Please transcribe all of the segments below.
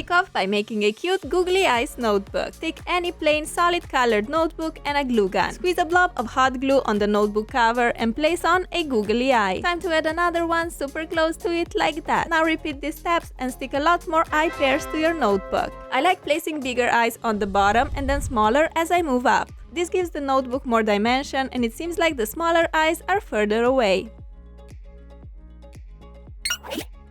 kick off by making a cute googly eyes notebook. Take any plain solid colored notebook and a glue gun. Squeeze a blob of hot glue on the notebook cover and place on a googly eye. Time to add another one super close to it like that. Now repeat these steps and stick a lot more eye pairs to your notebook. I like placing bigger eyes on the bottom and then smaller as I move up. This gives the notebook more dimension and it seems like the smaller eyes are further away.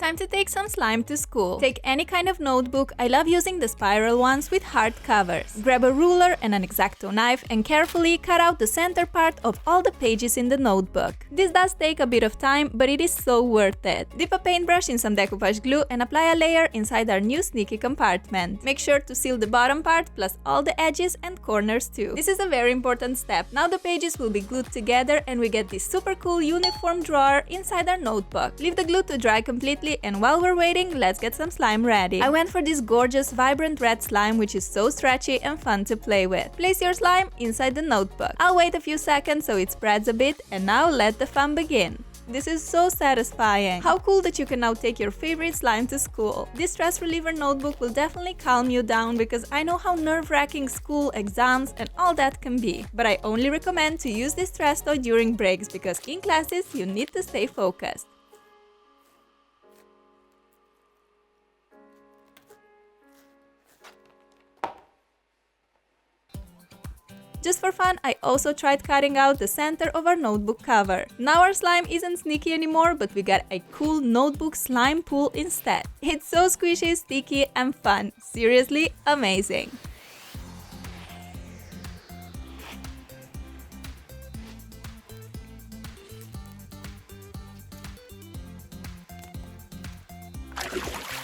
Time to take some slime to school. Take any kind of notebook, I love using the spiral ones with hard covers. Grab a ruler and an X-Acto knife and carefully cut out the center part of all the pages in the notebook. This does take a bit of time, but it is so worth it. Dip a paintbrush in some decoupage glue and apply a layer inside our new sneaky compartment. Make sure to seal the bottom part plus all the edges and corners too. This is a very important step. Now the pages will be glued together and we get this super cool uniform drawer inside our notebook. Leave the glue to dry completely, and while we're waiting, let's get some slime ready. I went for this gorgeous vibrant red slime which is so stretchy and fun to play with. Place your slime inside the notebook. I'll wait a few seconds so it spreads a bit, and now let the fun begin. This is so satisfying. How cool that you can now take your favorite slime to school. This stress reliever notebook will definitely calm you down because I know how nerve-wracking school, exams and all that can be. But I only recommend to use this stress toy during breaks because in classes you need to stay focused. Just for fun, I also tried cutting out the center of our notebook cover. Now our slime isn't sneaky anymore, but we got a cool notebook slime pool instead. It's so squishy, sticky and fun. Seriously amazing.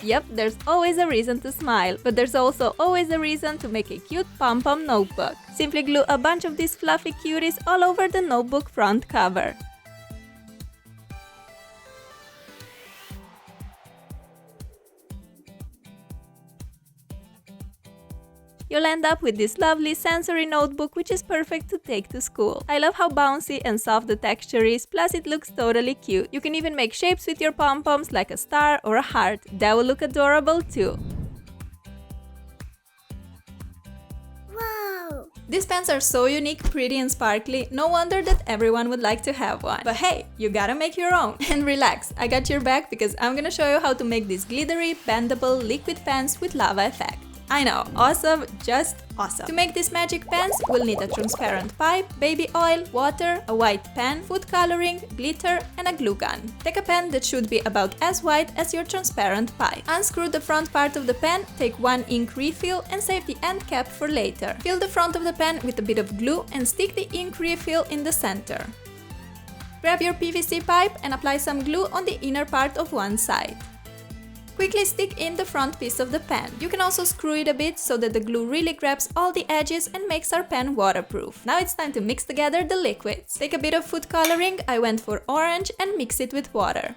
Yep, there's always a reason to smile, but there's also always a reason to make a cute pom-pom notebook. Simply glue a bunch of these fluffy cuties all over the notebook front cover. You'll end up with this lovely sensory notebook which is perfect to take to school. I love how bouncy and soft the texture is, plus it looks totally cute. You can even make shapes with your pom-poms like a star or a heart. That will look adorable too. Wow! These pens are so unique, pretty and sparkly, no wonder that everyone would like to have one. But hey, you gotta make your own. And relax, I got your back because I'm gonna show you how to make these glittery, bendable, liquid pens with lava effect. I know, awesome, just awesome. To make these magic pens, we'll need a transparent pipe, baby oil, water, a white pen, food coloring, glitter and a glue gun. Take a pen that should be about as white as your transparent pipe. Unscrew the front part of the pen, take one ink refill and save the end cap for later. Fill the front of the pen with a bit of glue and stick the ink refill in the center. Grab your PVC pipe and apply some glue on the inner part of one side. Quickly stick in the front piece of the pen. You can also screw it a bit so that the glue really grabs all the edges and makes our pen waterproof. Now it's time to mix together the liquids. Take a bit of food coloring, I went for orange, and mix it with water.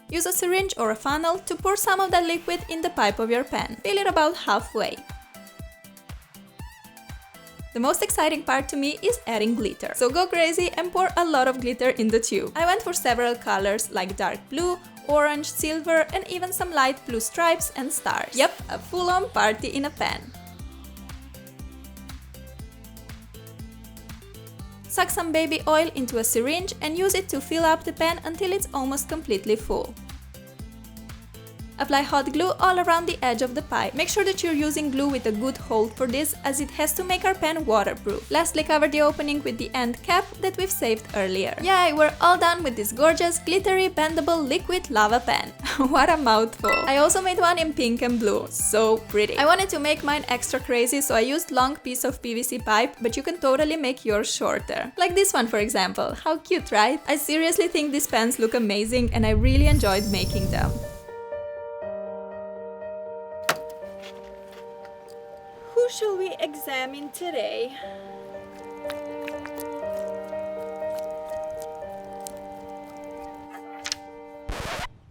Use a syringe or a funnel to pour some of that liquid in the pipe of your pen. Fill it about halfway. The most exciting part to me is adding glitter. So go crazy and pour a lot of glitter in the tube. I went for several colors like dark blue, orange, silver and even some light blue stripes and stars. Yep, a full-on party in a pen. Suck some baby oil into a syringe and use it to fill up the pen until it's almost completely full. Apply hot glue all around the edge of the pipe. Make sure that you're using glue with a good hold for this, as it has to make our pen waterproof. Lastly, cover the opening with the end cap that we've saved earlier. Yay, we're all done with this gorgeous, glittery, bendable, liquid lava pen. What a mouthful! I also made one in pink and blue. So pretty. I wanted to make mine extra crazy, so I used long piece of PVC pipe, but you can totally make yours shorter. Like this one, for example. How cute, right? I seriously think these pens look amazing and I really enjoyed making them. Who shall we examine today?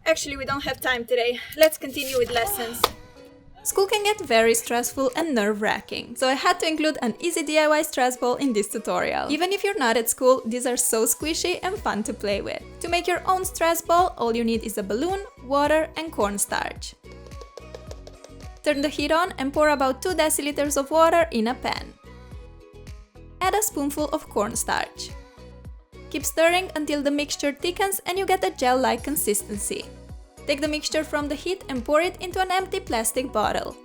Actually, we don't have time today. Let's continue with lessons. School can get very stressful and nerve-wracking, so I had to include an easy DIY stress ball in this tutorial. Even if you're not at school, these are so squishy and fun to play with. To make your own stress ball, all you need is a balloon, water and cornstarch. Turn the heat on and pour about 2 deciliters of water in a pan. Add a spoonful of cornstarch. Keep stirring until the mixture thickens and you get a gel-like consistency. Take the mixture from the heat and pour it into an empty plastic bottle.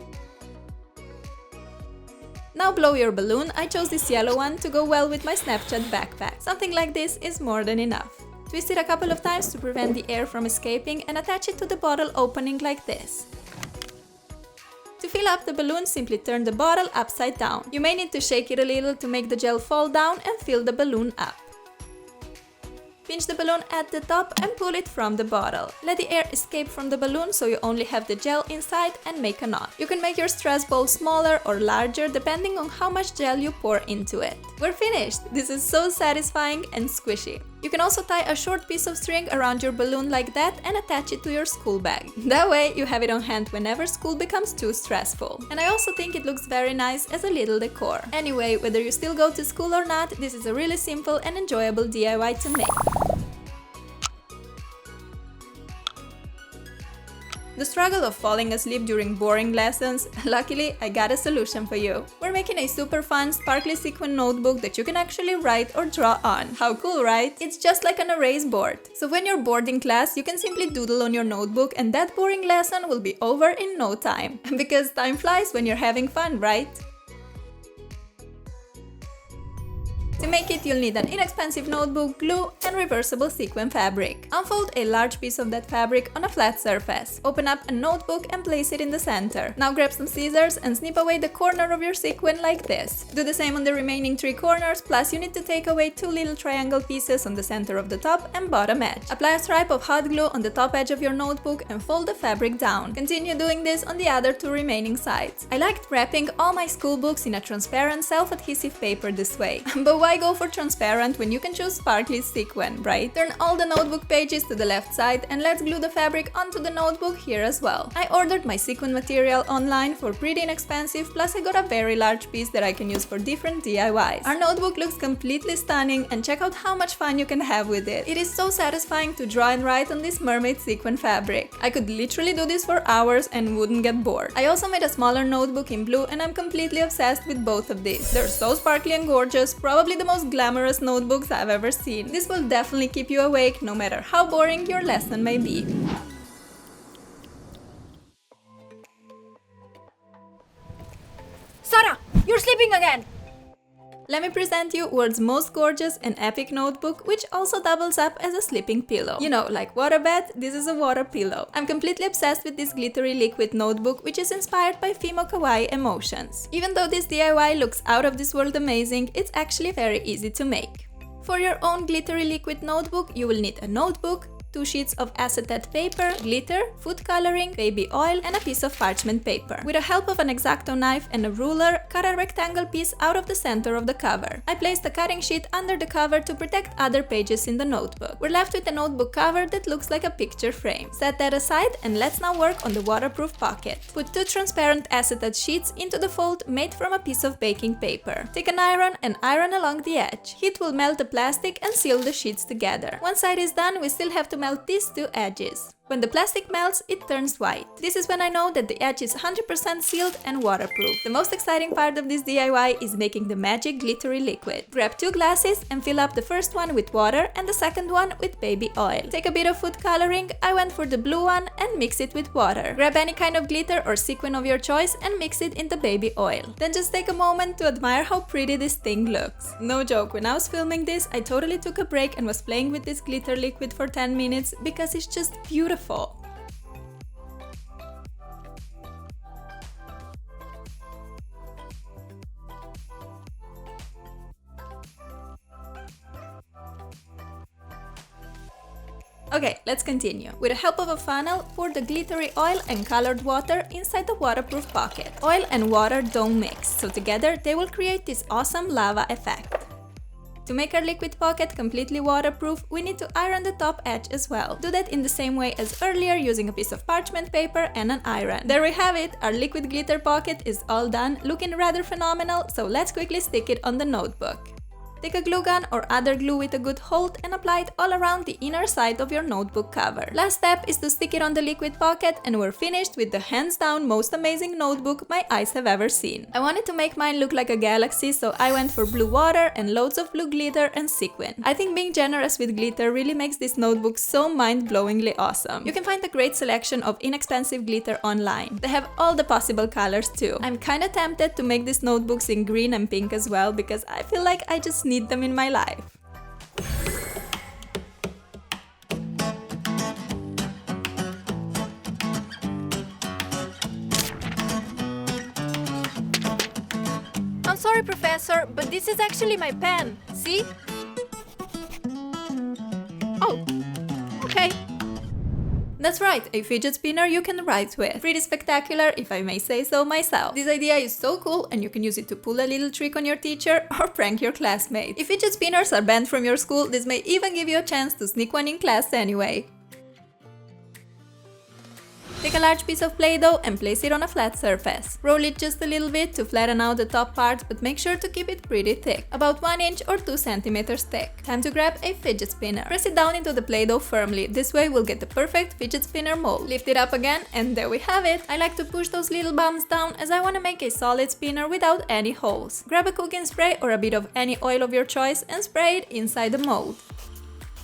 Now blow your balloon. I chose this yellow one to go well with my Snapchat backpack. Something like this is more than enough. Twist it a couple of times to prevent the air from escaping and attach it to the bottle opening like this. To fill up the balloon, simply turn the bottle upside down. You may need to shake it a little to make the gel fall down and fill the balloon up. Pinch the balloon at the top and pull it from the bottle. Let the air escape from the balloon so you only have the gel inside and make a knot. You can make your stress ball smaller or larger depending on how much gel you pour into it. We're finished! This is so satisfying and squishy. You can also tie a short piece of string around your balloon like that and attach it to your school bag. That way you have it on hand whenever school becomes too stressful. And I also think it looks very nice as a little decor. Anyway, whether you still go to school or not, this is a really simple and enjoyable DIY to make. The struggle of falling asleep during boring lessons, luckily I got a solution for you. We're making a super fun, sparkly sequin notebook that you can actually write or draw on. How cool, right? It's just like an erase board. So when you're bored in class, you can simply doodle on your notebook and that boring lesson will be over in no time. Because time flies when you're having fun, right? To make it, you'll need an inexpensive notebook, glue, and reversible sequin fabric. Unfold a large piece of that fabric on a flat surface. Open up a notebook and place it in the center. Now grab some scissors and snip away the corner of your sequin like this. Do the same on the remaining 3 corners, plus you need to take away 2 little triangle pieces on the center of the top and bottom edge. Apply a stripe of hot glue on the top edge of your notebook and fold the fabric down. Continue doing this on the other 2 remaining sides. I liked wrapping all my school books in a transparent self-adhesive paper this way. But why go for transparent when you can choose sparkly sequin, right? Turn all the notebook pages to the left side and let's glue the fabric onto the notebook here as well. I ordered my sequin material online for pretty inexpensive, plus I got a very large piece that I can use for different DIYs. Our notebook looks completely stunning and check out how much fun you can have with it. It is so satisfying to draw and write on this mermaid sequin fabric. I could literally do this for hours and wouldn't get bored. I also made a smaller notebook in blue and I'm completely obsessed with both of these. They're so sparkly and gorgeous, probably the most glamorous notebooks I've ever seen. This will definitely keep you awake no matter how boring your lesson may be. Sarah, you're sleeping again! Let me present you world's most gorgeous and epic notebook, which also doubles up as a sleeping pillow. You know, like waterbed, this is a water pillow. I'm completely obsessed with this glittery liquid notebook, which is inspired by Fimo Kawaii emotions. Even though this DIY looks out of this world amazing, it's actually very easy to make. For your own glittery liquid notebook, you will need a notebook, 2 sheets of acetate paper, glitter, food coloring, baby oil, and a piece of parchment paper. With the help of an X-Acto knife and a ruler, cut a rectangle piece out of the center of the cover. I placed the cutting sheet under the cover to protect other pages in the notebook. We're left with a notebook cover that looks like a picture frame. Set that aside and let's now work on the waterproof pocket. Put 2 transparent acetate sheets into the fold made from a piece of baking paper. Take an iron and iron along the edge. Heat will melt the plastic and seal the sheets together. One side is done, we still have to melt these 2 edges. When the plastic melts, it turns white. This is when I know that the edge is 100% sealed and waterproof. The most exciting part of this DIY is making the magic glittery liquid. Grab 2 glasses and fill up the first one with water and the second one with baby oil. Take a bit of food coloring, I went for the blue one, and mix it with water. Grab any kind of glitter or sequin of your choice and mix it in the baby oil. Then just take a moment to admire how pretty this thing looks. No joke, when I was filming this, I totally took a break and was playing with this glitter liquid for 10 minutes because it's just beautiful. Okay, let's continue. With the help of a funnel, pour the glittery oil and colored water inside the waterproof pocket. Oil and water don't mix, so together they will create this awesome lava effect. To make our liquid pocket completely waterproof, we need to iron the top edge as well. Do that in the same way as earlier using a piece of parchment paper and an iron. There we have it, our liquid glitter pocket is all done, looking rather phenomenal, so let's quickly stick it on the notebook. Take a glue gun or other glue with a good hold and apply it all around the inner side of your notebook cover. Last step is to stick it on the liquid pocket and we're finished with the hands down most amazing notebook my eyes have ever seen. I wanted to make mine look like a galaxy, so I went for blue water and loads of blue glitter and sequin. I think being generous with glitter really makes this notebook so mind-blowingly awesome. You can find a great selection of inexpensive glitter online. They have all the possible colors too. I'm kinda tempted to make these notebooks in green and pink as well because I feel like I just need them in my life. I'm sorry, Professor, but this is actually my pen. See? Oh, okay. That's right, a fidget spinner you can write with. Pretty spectacular, if I may say so myself. This idea is so cool and you can use it to pull a little trick on your teacher or prank your classmate. If fidget spinners are banned from your school, this may even give you a chance to sneak one in class anyway. Take a large piece of Play-Doh and place it on a flat surface. Roll it just a little bit to flatten out the top part, but make sure to keep it pretty thick, about 1 inch or 2 centimeters thick. Time to grab a fidget spinner. Press it down into the Play-Doh firmly, this way we'll get the perfect fidget spinner mold. Lift it up again and there we have it! I like to push those little bumps down as I want to make a solid spinner without any holes. Grab a cooking spray or a bit of any oil of your choice and spray it inside the mold.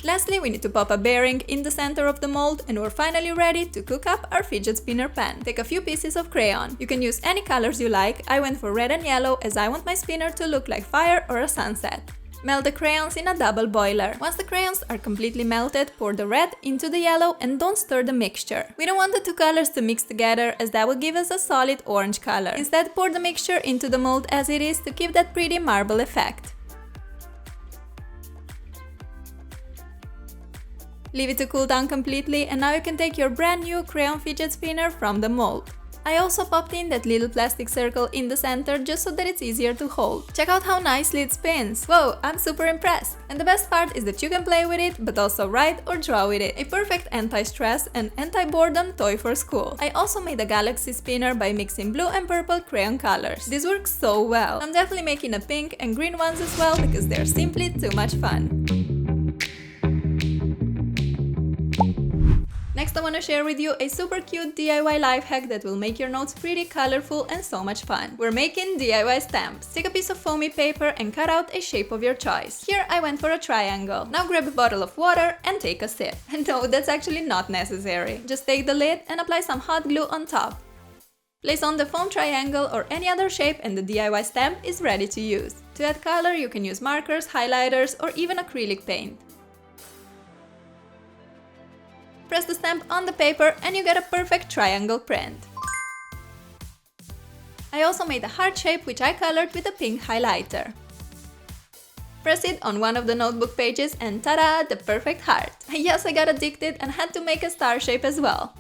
Lastly, we need to pop a bearing in the center of the mold and we're finally ready to cook up our fidget spinner pan. Take a few pieces of crayon. You can use any colors you like. I went for red and yellow as I want my spinner to look like fire or a sunset. Melt the crayons in a double boiler. Once the crayons are completely melted, pour the red into the yellow and don't stir the mixture. We don't want the two colors to mix together as that will give us a solid orange color. Instead, pour the mixture into the mold as it is to give that pretty marble effect. Leave it to cool down completely and now you can take your brand new crayon fidget spinner from the mold. I also popped in that little plastic circle in the center just so that it's easier to hold. Check out how nicely it spins! Whoa, I'm super impressed! And the best part is that you can play with it, but also write or draw with it. A perfect anti-stress and anti-boredom toy for school. I also made a galaxy spinner by mixing blue and purple crayon colors. This works so well. I'm definitely making a pink and green ones as well because they're simply too much fun. Next, I want to share with you a super cute DIY life hack that will make your notes pretty colorful and so much fun. We're making DIY stamps. Take a piece of foamy paper and cut out a shape of your choice. Here I went for a triangle. Now grab a bottle of water and take a sip. And no, that's actually not necessary. Just take the lid and apply some hot glue on top. Place on the foam triangle or any other shape and the DIY stamp is ready to use. To add color, you can use markers, highlighters, or even acrylic paint. Press the stamp on the paper and you get a perfect triangle print. I also made a heart shape which I colored with a pink highlighter. Press it on one of the notebook pages and ta-da, the perfect heart! Yes, I got addicted and had to make a star shape as well.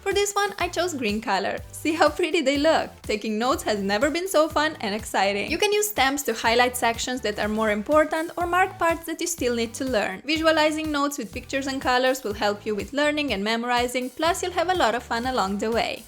For this one, I chose green color. See how pretty they look! Taking notes has never been so fun and exciting. You can use stamps to highlight sections that are more important or mark parts that you still need to learn. Visualizing notes with pictures and colors will help you with learning and memorizing, plus you'll have a lot of fun along the way.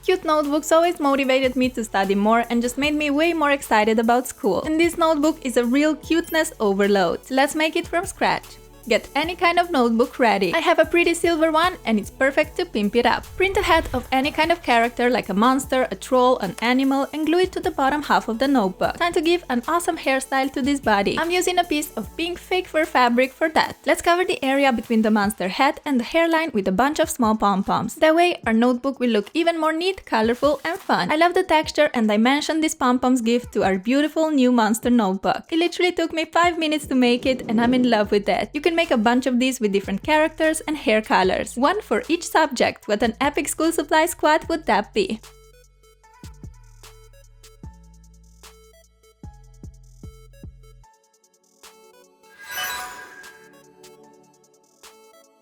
Cute notebooks always motivated me to study more and just made me way more excited about school. And this notebook is a real cuteness overload. So let's make it from scratch. Get any kind of notebook ready. I have a pretty silver one and it's perfect to pimp it up. Print a hat of any kind of character like a monster, a troll, an animal and glue it to the bottom half of the notebook. Time to give an awesome hairstyle to this body. I'm using a piece of pink fake fur fabric for that. Let's cover the area between the monster hat and the hairline with a bunch of small pom-poms. That way our notebook will look even more neat, colorful and fun. I love the texture and dimension this pom-poms give to our beautiful new monster notebook. It literally took me 5 minutes to make it and I'm in love with that. You can make a bunch of these with different characters and hair colors. One for each subject. What an epic school supply squad would that be?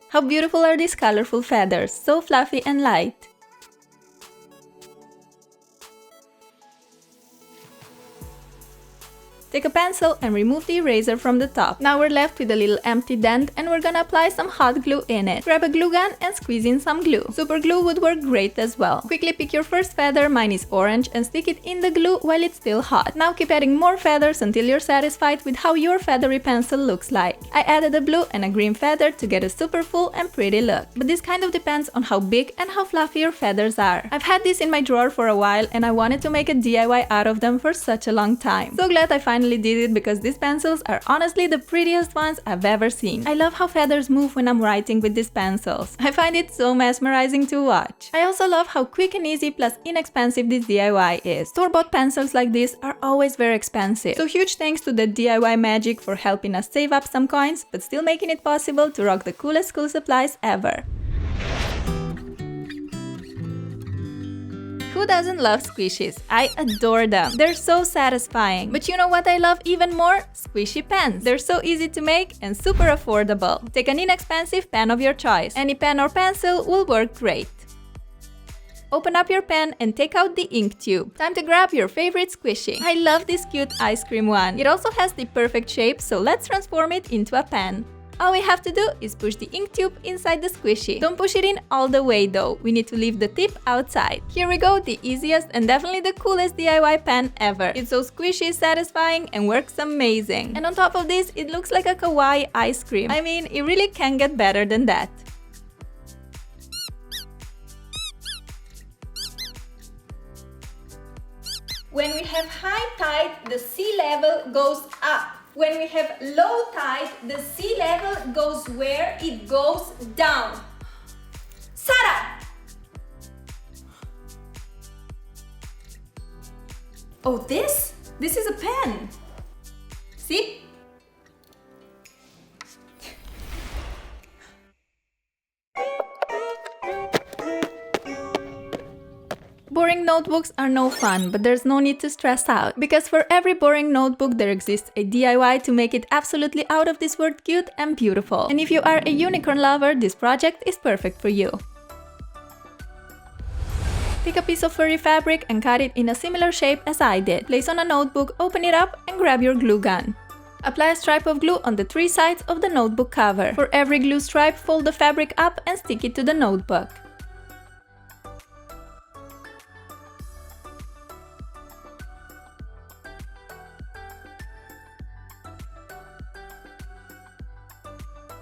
How beautiful are these colorful feathers, so fluffy and light. Take a pencil and remove the eraser from the top. Now we're left with a little empty dent and we're gonna apply some hot glue in it. Grab a glue gun and squeeze in some glue. Super glue would work great as well. Quickly pick your first feather, mine is orange, and stick it in the glue while it's still hot. Now keep adding more feathers until you're satisfied with how your feathery pencil looks like. I added a blue and a green feather to get a super full and pretty look. But this kind of depends on how big and how fluffy your feathers are. I've had this in my drawer for a while and I wanted to make a DIY out of them for such a long time. So glad I finally did it because these pencils are honestly the prettiest ones I've ever seen. I love how feathers move when I'm writing with these pencils. I find it so mesmerizing to watch. I also love how quick and easy plus inexpensive this DIY is. Store-bought pencils like this are always very expensive. So huge thanks to the DIY magic for helping us save up some coins but still making it possible to rock the coolest school supplies ever. Who doesn't love squishies? I adore them. They're so satisfying. But you know what I love even more? Squishy pens. They're so easy to make and super affordable. Take an inexpensive pen of your choice. Any pen or pencil will work great. Open up your pen and take out the ink tube. Time to grab your favorite squishy. I love this cute ice cream one. It also has the perfect shape, so let's transform it into a pen. All we have to do is push the ink tube inside the squishy. Don't push it in all the way though, we need to leave the tip outside. Here we go, the easiest and definitely the coolest DIY pen ever. It's so squishy, satisfying and works amazing. And on top of this, it looks like a kawaii ice cream. I mean, it really can't get better than that. When we have high tide, the sea level goes up. When we have low tide, the sea level goes where? It goes down. Sarah! Oh, this? This is a pen. See? Boring notebooks are no fun, but there's no need to stress out, because for every boring notebook there exists a DIY to make it absolutely out of this world cute and beautiful. And if you are a unicorn lover, this project is perfect for you. Take a piece of furry fabric and cut it in a similar shape as I did. Place on a notebook, open it up and grab your glue gun. Apply a stripe of glue on the 3 sides of the notebook cover. For every glue stripe, fold the fabric up and stick it to the notebook.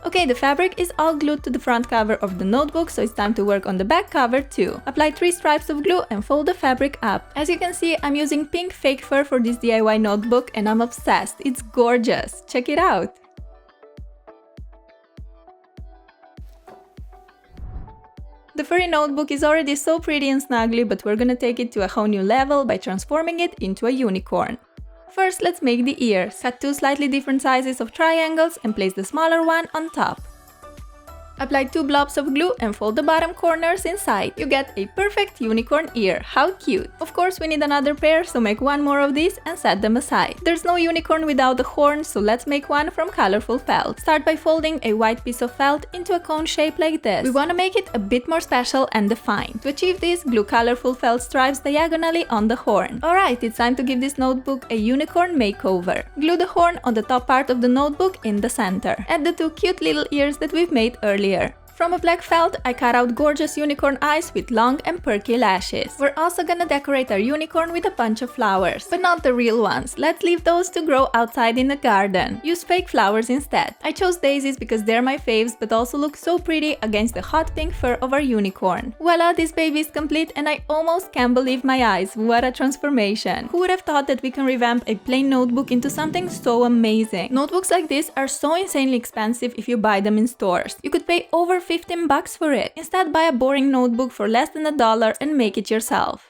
Okay, the fabric is all glued to the front cover of the notebook, so it's time to work on the back cover too. Apply 3 stripes of glue and fold the fabric up. As you can see, I'm using pink fake fur for this DIY notebook and I'm obsessed. It's gorgeous. Check it out. The furry notebook is already so pretty and snuggly, but we're gonna take it to a whole new level by transforming it into a unicorn. First, let's make the ears. Cut 2 slightly different sizes of triangles and place the smaller one on top. Apply 2 blobs of glue and fold the bottom corners inside. You get a perfect unicorn ear. How cute! Of course, we need another pair, so make 1 more of these and set them aside. There's no unicorn without a horn, so let's make one from colorful felt. Start by folding a white piece of felt into a cone shape like this. We want to make it a bit more special and defined. To achieve this, glue colorful felt stripes diagonally on the horn. Alright, it's time to give this notebook a unicorn makeover. Glue the horn on the top part of the notebook in the center. Add the 2 cute little ears that we've made earlier. From a black felt, I cut out gorgeous unicorn eyes with long and perky lashes. We're also gonna decorate our unicorn with a bunch of flowers, but not the real ones. Let's leave those to grow outside in the garden. Use fake flowers instead. I chose daisies because they're my faves, but also look so pretty against the hot pink fur of our unicorn. Voila, this baby is complete and I almost can't believe my eyes. What a transformation. Who would have thought that we can revamp a plain notebook into something so amazing? Notebooks like this are so insanely expensive if you buy them in stores. You could pay over $15 for it. Instead, buy a boring notebook for less than $1 and make it yourself.